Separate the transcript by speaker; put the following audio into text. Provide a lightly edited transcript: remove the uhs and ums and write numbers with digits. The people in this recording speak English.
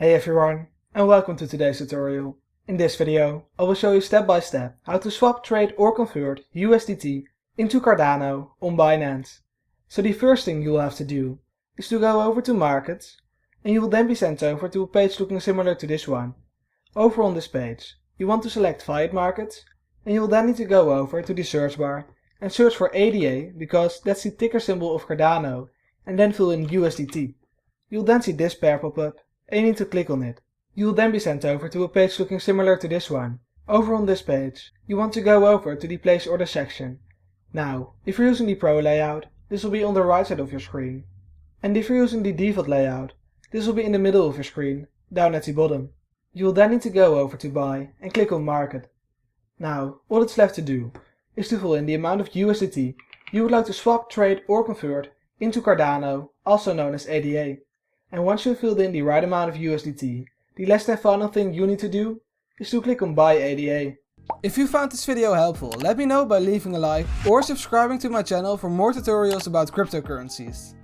Speaker 1: Hey everyone, and welcome to today's tutorial. In this video, I will show you step by step how to swap, trade or convert USDT into Cardano on Binance. So the first thing you will have to do is to go over to Markets, and you will then be sent over to a page looking similar to this one. Over on this page, you want to select Fiat Markets, and you will then need to go over to the search bar and search for ADA because that's the ticker symbol of Cardano, and then fill in USDT. You'll then see this pair pop up, and you need to click on it. You will then be sent over to a page looking similar to this one. Over on this page, you want to go over to the place order section. Now, if you're using the Pro layout, this will be on the right side of your screen. And if you're using the default layout, this will be in the middle of your screen, down at the bottom. You will then need to go over to Buy and click on Market. Now, all it's left to do is to fill in the amount of USDT you would like to swap, trade or convert into Cardano, also known as ADA. And once you've filled in the right amount of USDT, the last and final thing you need to do is to click on Buy ADA. If you found this video helpful, let me know by leaving a like or subscribing to my channel for more tutorials about cryptocurrencies.